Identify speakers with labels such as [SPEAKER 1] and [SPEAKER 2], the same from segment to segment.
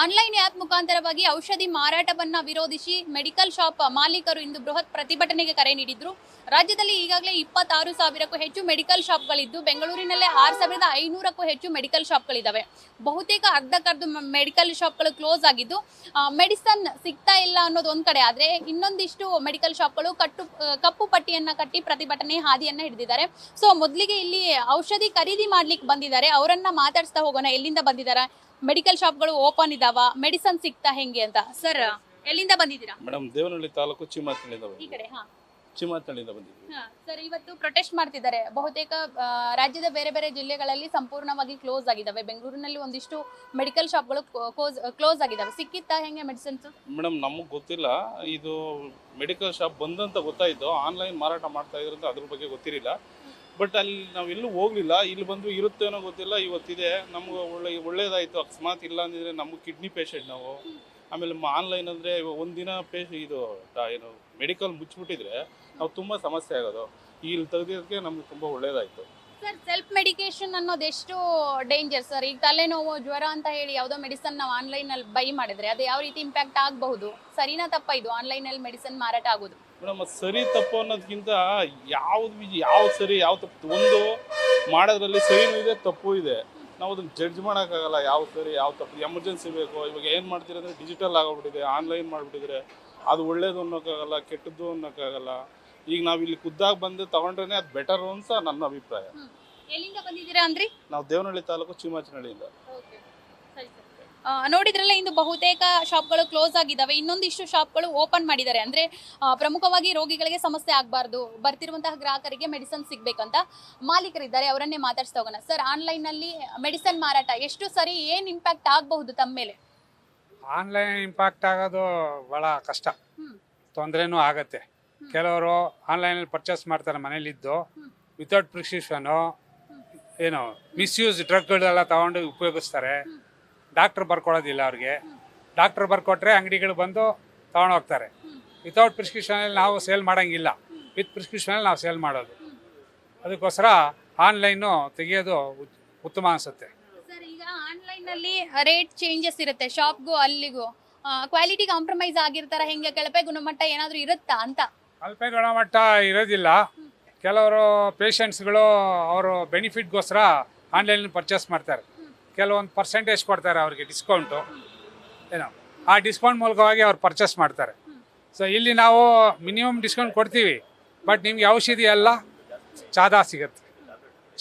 [SPEAKER 1] Online app ಮುಖಾಂತರವಾಗಿ ಔಷಧಿ ಮಾರಾಟವನ್ನ ವಿರೋಧಿಸಿ ಮೆಡಿಕಲ್ ಶಾಪ್ ಮಾಲೀಕರು ಇಂದು ಬೃಹತ್ ಪ್ರತಿಭಟನೆಗೆ ಕರೆ ನೀಡಿದ್ರು. ರಾಜ್ಯದಲ್ಲಿ ಈಗಾಗಲೇ 26,000ಕ್ಕೂ ಹೆಚ್ಚು ಮೆಡಿಕಲ್ ಶಾಪ್ಗಳಿದ್ದು ಬೆಂಗಳೂರಿನಲ್ಲೇ 6,500ಕ್ಕೂ ಹೆಚ್ಚು ಮೆಡಿಕಲ್ ಶಾಪ್ಗಳಿದ್ದಾವೆ. ಬಹುತೇಕ ಅರ್ಧಕ್ಕರ್ಧ ಮೆಡಿಕಲ್ ಶಾಪ್ಗಳು ಕ್ಲೋಸ್ ಆಗಿದ್ದು ಮೆಡಿಸನ್ ಸಿಗ್ತಾ ಇಲ್ಲ ಅನ್ನೋದು ಒಂದ್ ಕಡೆ ಆದ್ರೆ ಇನ್ನೊಂದಿಷ್ಟು ಮೆಡಿಕಲ್ ಶಾಪ್ಗಳು ಕಪ್ಪು ಪಟ್ಟಿಯನ್ನ ಕಟ್ಟಿ ಪ್ರತಿಭಟನೆ ಹಾದಿಯನ್ನ ಹಿಡಿದಿದ್ದಾರೆ. ಸೊ ಮೊದಲಿಗೆ ಇಲ್ಲಿ ಔಷಧಿ ಖರೀದಿ ಮಾಡ್ಲಿಕ್ಕೆ ಬಂದಿದ್ದಾರೆ, ಅವರನ್ನ ಮಾತಾಡಿಸ್ತಾ ಹೋಗೋಣ. ಎಲ್ಲಿಂದ ಬಂದಿದ್ದಾರೆ, ಮೆಡಿಕಲ್ ಶಾಪ್ಗಳು ಓಪನ್ ಇದಾವ, ಮೆಡಿಸನ್ ಸಿಗ್ತಾ ಹೆಂಗೆ ಅಂತ. ಸರ್ ಎಲ್ಲಿಂದ ಬಂದಿದ್ದೀರಾ?
[SPEAKER 2] ಮೇಡಮ್ ದೇವನಹಳ್ಳಿ ತಾಲೂಕು ಚಿಮಾತಳ್ಳಿಯಿಂದ
[SPEAKER 1] ಈ ಕಡೆ.
[SPEAKER 2] ಚಿಮಾತಳ್ಳಿಯಿಂದ ಬಂದಿದ್ದೀವಿ.
[SPEAKER 1] ಸರ್ ಇವತ್ತು ಪ್ರೊಟೆಸ್ಟ್ ಮಾಡ್ತಿದ್ದಾರೆ. ಬಹುತೇಕ ರಾಜ್ಯದ ಬೇರೆ ಬೇರೆ ಜಿಲ್ಲೆಗಳಲ್ಲಿ ಸಂಪೂರ್ಣವಾಗಿ ಕ್ಲೋಸ್ ಆಗಿದ್ದಾವೆ. ಬೆಂಗಳೂರಿನಲ್ಲಿ ಒಂದಿಷ್ಟು ಮೆಡಿಕಲ್ ಶಾಪ್ಗಳು ಕ್ಲೋಸ್ ಆಗಿದ್ದಾವೆ. ಸಿಕ್ಕಿತ್ತಾ ಹೆಂಗೆ ಮೆಡಿಸಿನ್ಸ್?
[SPEAKER 2] ಮೇಡಮ್ ನಮಗೆ ಗೊತ್ತಿಲ್ಲ, ಇದು ಮೆಡಿಕಲ್ ಶಾಪ್ ಬಂದಂತ ಗೊತ್ತಾಯಿತು. ಆನ್ಲೈನ್ ಮಾರಾಟ ಮಾಡ್ತಾ ಇದ್ರಂತ ಅದ್ರ ಬಗ್ಗೆ ಗೊತ್ತಿರಲಿಲ್ಲ. ಬಟ್ ಅಲ್ಲಿ ನಾವು ಎಲ್ಲೂ ಹೋಗ್ಲಿಲ್ಲ. ಇಲ್ಲಿ ಬಂದು ಇರುತ್ತೇನೋ ಗೊತ್ತಿಲ್ಲ, ಇವತ್ತಿದೆ. ನಮ್ಗೆ ಒಳ್ಳೇದಾಯಿತು. ಅಕಸ್ಮಾತ್ ಇಲ್ಲ ಅಂದಿದ್ರೆ ನಮಗೆ ಕಿಡ್ನಿ ಪೇಷಂಟ್ ನಾವು. ಆಮೇಲೆ ಆನ್ಲೈನ್ ಅಂದರೆ ಒಂದಿನ ಇದು ಏನು ಮೆಡಿಕಲ್ ಮುಚ್ಚಿಬಿಟ್ಟಿದ್ರೆ ನಾವು ತುಂಬ ಸಮಸ್ಯೆ ಆಗೋದು. ಇಲ್ಲಿ ತೆಗೆದಿದ್ದಕ್ಕೆ ನಮ್ಗೆ ತುಂಬ ಒಳ್ಳೇದಾಯಿತು.
[SPEAKER 1] ಸರ್ ಸೆಲ್ಫ್ ಮೆಡಿಕೇಶನ್ ಅನ್ನೋದು ಎಷ್ಟು ಡೇಂಜರ್ ಸರ್? ಈಗ ತಲೆನೋವು, ಜ್ವರ ಅಂತ ಹೇಳಿ ಯಾವುದೋ ಮೆಡಿಸನ್ ನಾವು ಆನ್ಲೈನಲ್ಲಿ ಬೈ ಮಾಡಿದ್ರೆ ಅದು ಯಾವ ರೀತಿ ಇಂಪ್ಯಾಕ್ಟ್ ಆಗಬಹುದು? ಸರಿನಾ ತಪ್ಪ ಇದು ಆನ್ಲೈನಲ್ಲಿ ಮೆಡಿಸನ್ ಮಾರಾಟ ಆಗೋದು?
[SPEAKER 2] ಮೇಡಮ್ ಸರಿ ತಪ್ಪು ಅನ್ನೋದಕ್ಕಿಂತ ಯಾವ್ದು ಸರಿ ಯಾವ ತಪ್ಪು, ಒಂದು ಮಾಡೋದ್ರಲ್ಲಿ ಸರಿನೂ ಇದೆ ತಪ್ಪು ಇದೆ. ನಾವು ಅದನ್ನು ಜಡ್ಜ್ ಮಾಡೋಕ್ಕಾಗಲ್ಲ ಯಾವ ಸರಿ ಯಾವ ತಪ್ಪು. ಎಮರ್ಜೆನ್ಸಿ ಬೇಕು. ಇವಾಗ ಏನು ಮಾಡ್ತೀರ ಅಂದರೆ ಡಿಜಿಟಲ್ ಆಗೋಗ್ಬಿಟ್ಟಿದೆ, ಆನ್ಲೈನ್ ಮಾಡಿಬಿಟ್ಟಿದ್ರೆ ಅದು ಒಳ್ಳೇದು ಅನ್ನೋಕ್ಕಾಗಲ್ಲ, ಕೆಟ್ಟದ್ದು ಅನ್ನೋಕ್ಕಾಗಲ್ಲ. ಈಗ ನಾವು ಇಲ್ಲಿ ಖುದ್ದಾಗಿ ಬಂದು ತಗೊಂಡ್ರೆ ಅದು ಬೆಟರ್ ಅಂತ ನನ್ನ ಅಭಿಪ್ರಾಯ.
[SPEAKER 1] ಎಲ್ಲಿಂದ ಬಂದಿದ್ದೀರಾ ಅಂದ್ರಿ?
[SPEAKER 2] ನಾವು ದೇವನಹಳ್ಳಿ ತಾಲೂಕು ಚಿಮಾಚನಹಳ್ಳಿಯಿಂದ.
[SPEAKER 1] ನೋಡಿದ್ರಲ್ಲ, ಇಂದು ಬಹುತೇಕ ಶಾಪ್ಗಳು ಕ್ಲೋಸ್ ಆಗಿದ್ದಾವೆ, ಇನ್ನೊಂದಿಷ್ಟು ಶಾಪ್ಗಳು ಓಪನ್ ಮಾಡಿದ್ದಾರೆ. ಅಂದ್ರೆ ಪ್ರಮುಖವಾಗಿ ರೋಗಿಗಳಿಗೆ ಸಮಸ್ಯೆ ಆಗಬಾರ್ದು, ಬರ್ತಿರುವಂತಹ ಗ್ರಾಹಕರಿಗೆ ಮೆಡಿಸನ್ ಸಿಗ್ಬೇಕಂತ ಮಾಲೀಕರಿದ್ದಾರೆ, ಅವರನ್ನೇ ಮಾತಾಡ್ಸ್ತಾ ಹೋಗೋಣ. ಸರ್ ಆನ್ಲೈನ್ ನಲ್ಲಿ ಮೆಡಿಸನ್ ಮಾರಾಟ ಎಷ್ಟು ಸರಿ, ಏನ್ ಇಂಪ್ಯಾಕ್ಟ್ ಆಗಬಹುದು ತಮ್ಮ ಮೇಲೆ?
[SPEAKER 3] ಆನ್ಲೈನ್ ಇಂಪ್ಯಾಕ್ಟ್ ಆಗೋದು ಭಾಳ ಕಷ್ಟ, ತೊಂದರೆನೂ ಆಗತ್ತೆ. ಕೆಲವರು ಆನ್ಲೈನಲ್ಲಿ ಪರ್ಚೇಸ್ ಮಾಡ್ತಾರೆ ಮನೇಲಿದ್ದು, ವಿತೌಟ್ ಪ್ರಿಸ್ಕ್ರಿಪ್ಷನು ಏನು ಮಿಸ್ಯೂಸ್ ಡ್ರಗ್ಗಳೆಲ್ಲ ತಗೊಂಡು ಉಪಯೋಗಿಸ್ತಾರೆ. ಡಾಕ್ಟ್ರ್ ಬರ್ಕೊಡೋದಿಲ್ಲ ಅವ್ರಿಗೆ. ಡಾಕ್ಟ್ರ್ ಬರ್ಕೊಟ್ರೆ ಅಂಗಡಿಗಳು ಬಂದು ತೊಗೊಂಡೋಗ್ತಾರೆ. ವಿತೌಟ್ ಪ್ರಿಸ್ಕ್ರಿಪ್ಷನಲ್ಲಿ ನಾವು ಸೇಲ್ ಮಾಡೋಂಗಿಲ್ಲ, ವಿತ್ ಪ್ರಿಸ್ಕ್ರಿಪ್ಷನಲ್ಲಿ ನಾವು ಸೇಲ್ ಮಾಡೋದು. ಅದಕ್ಕೋಸ್ಕರ ಆನ್ಲೈನು ತೆಗೆಯೋದು ಉತ್ತಮ ಅನಿಸುತ್ತೆ.
[SPEAKER 1] ಸರ್ ಈಗ ಆನ್ಲೈನಲ್ಲಿ ರೇಟ್ ಚೇಂಜಸ್ ಇರುತ್ತೆ, ಶಾಪ್ಗೂ ಅಲ್ಲಿಗೂ ಕ್ವಾಲಿಟಿ ಕಾಂಪ್ರಮೈಸ್ ಆಗಿರ್ತಾರ ಹೆಂಗೆ? ಕಳಪೆ ಗುಣಮಟ್ಟ ಏನಾದರೂ ಇರುತ್ತಾ ಅಂತ?
[SPEAKER 3] ಕಳಪೆ ಗುಣಮಟ್ಟ ಇರೋದಿಲ್ಲ. ಕೆಲವರು ಪೇಷಂಟ್ಸ್ಗಳು ಅವರು ಬೆನಿಫಿಟ್ಗೋಸ್ಕರ ಆನ್ಲೈನಲ್ಲಿ ಪರ್ಚೇಸ್ ಮಾಡ್ತಾರೆ. ಕೆಲವೊಂದು ಪರ್ಸೆಂಟೇಜ್ ಕೊಡ್ತಾರೆ ಅವ್ರಿಗೆ ಡಿಸ್ಕೌಂಟು, ಏನೋ ಆ ಡಿಸ್ಕೌಂಟ್ ಮೂಲಕವಾಗಿ ಅವ್ರು ಪರ್ಚೇಸ್ ಮಾಡ್ತಾರೆ. ಸೊ ಇಲ್ಲಿ ನಾವು ಮಿನಿಮಮ್ ಡಿಸ್ಕೌಂಟ್ ಕೊಡ್ತೀವಿ, ಬಟ್ ನಿಮಗೆ ಔಷಧಿ ಎಲ್ಲ ಚಾದಾ ಸಿಗುತ್ತೆ,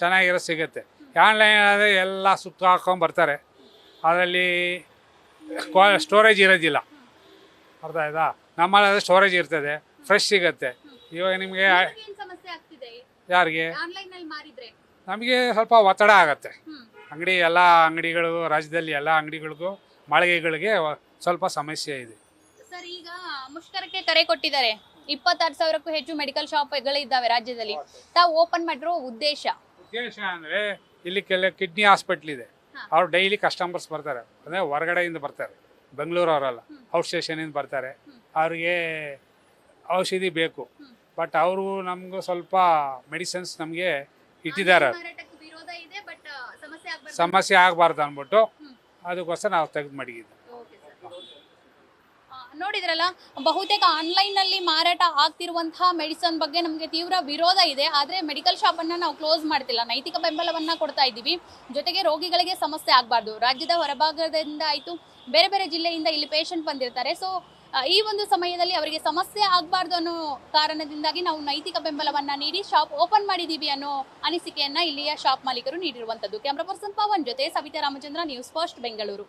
[SPEAKER 3] ಚೆನ್ನಾಗಿರೋ ಸಿಗುತ್ತೆ. ಆನ್ಲೈನ್ ಆದರೆ ಎಲ್ಲ ಸುತ್ತ ಹಾಕೊಂಬರ್ತಾರೆ, ಅದರಲ್ಲಿ ಸ್ಟೋರೇಜ್ ಇರೋದಿಲ್ಲ. ಅರ್ಥ ಆಯ್ತಾ? ನಮ್ಮಲ್ಲಿ ಸ್ಟೋರೇಜ್ ಇರ್ತದೆ, ಫ್ರೆಶ್ ಸಿಗುತ್ತೆ. ಇವಾಗ ನಿಮಗೆ ಯಾರಿಗೆ ನಮಗೆ ಸ್ವಲ್ಪ ಒತ್ತಡ ಆಗತ್ತೆ. ಎಲ್ಲ ಅಂಗಡಿಗಳು, ರಾಜ್ಯದಲ್ಲಿ ಎಲ್ಲ ಅಂಗಡಿಗಳಿಗೂ ಮಳಿಗೆಗಳಿಗೆ ಸ್ವಲ್ಪ ಸಮಸ್ಯೆ ಇದೆ.
[SPEAKER 1] ಸರ್ ಈಗ ಮುಷ್ಕರಕ್ಕೆ ಕರೆ ಕೊಟ್ಟಿದ್ದಾರೆ. 26,000ಕ್ಕೂ ಹೆಚ್ಚು ಮೆಡಿಕಲ್ ಶಾಪ್ಗಳಿದ್ದಾವೆ ರಾಜ್ಯದಲ್ಲಿ. ತಾವು ಓಪನ್ ಮಾಡಿರೋ ಉದ್ದೇಶ
[SPEAKER 3] ಅಂದರೆ ಇಲ್ಲಿ ಕಿಡ್ನಿ ಹಾಸ್ಪಿಟ್ಲ್ ಇದೆ, ಅವ್ರು ಡೈಲಿ ಕಸ್ಟಮರ್ಸ್ ಬರ್ತಾರೆ, ಅಂದರೆ ಹೊರಗಡೆಯಿಂದ ಬರ್ತಾರೆ, ಬೆಂಗಳೂರು ಅವರಲ್ಲ, ಔಟ್ ಸ್ಟೇಷನಿಂದ ಬರ್ತಾರೆ. ಅವ್ರಿಗೆ ಔಷಧಿ ಬೇಕು, ಬಟ್ ಅವರು ನಮಗೂ ಸ್ವಲ್ಪ ಮೆಡಿಸಿನ್ಸ್ ನಮಗೆ ಇಟ್ಟಿದ್ದಾರೆ, ಸಮಸ್ಯೆ ಆಗಬಾರ್ದು ಅಂದ್ಬಿಟ್ಟು ಅದಕ್ಕೋಸ್ಕರ ನಾವು ತೆಗೆದು ಮಡಗಿದ್ವಿ.
[SPEAKER 1] ನೋಡಿದ್ರಲ್ಲ, ಬಹುತೇಕ ಆನ್ಲೈನ್ನಲ್ಲಿ ಮಾರಾಟ ಆಗ್ತಿರುವಂತಹ ಮೆಡಿಸನ್ ಬಗ್ಗೆ ನಮಗೆ ತೀವ್ರ ವಿರೋಧ ಇದೆ. ಆದರೆ ಮೆಡಿಕಲ್ ಶಾಪನ್ನು ನಾವು ಕ್ಲೋಸ್ ಮಾಡ್ತಿಲ್ಲ, ನೈತಿಕ ಬೆಂಬಲವನ್ನು ಕೊಡ್ತಾ ಇದ್ದೀವಿ. ಜೊತೆಗೆ ರೋಗಿಗಳಿಗೆ ಸಮಸ್ಯೆ ಆಗಬಾರ್ದು. ರಾಜ್ಯದ ಹೊರಭಾಗದಿಂದ ಆಯಿತು, ಬೇರೆ ಬೇರೆ ಜಿಲ್ಲೆಯಿಂದ ಇಲ್ಲಿ ಪೇಷಂಟ್ ಬಂದಿರ್ತಾರೆ. ಸೊ ಈ ಒಂದು ಸಮಯದಲ್ಲಿ ಅವರಿಗೆ ಸಮಸ್ಯೆ ಆಗಬಾರ್ದು ಅನ್ನೋ ಕಾರಣದಿಂದಾಗಿ ನಾವು ನೈತಿಕ ಬೆಂಬಲವನ್ನು ನೀಡಿ ಶಾಪ್ ಓಪನ್ ಮಾಡಿದ್ದೀವಿ ಅನ್ನೋ ಅನಿಸಿಕೆಯನ್ನು ಇಲ್ಲಿಯ ಶಾಪ್ ಮಾಲೀಕರು ನೀಡಿರುವಂಥದ್ದು. ಕ್ಯಾಮ್ರಾ ಪರ್ಸನ್ ಪವನ್ ಜೊತೆ Savita Ramachandra, news first Bengaluru.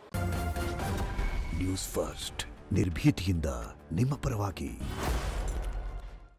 [SPEAKER 4] News first ನಿರ್ಭೀತಿಯಿಂದ ನಿಮ್ಮ ಪರವಾಗಿ.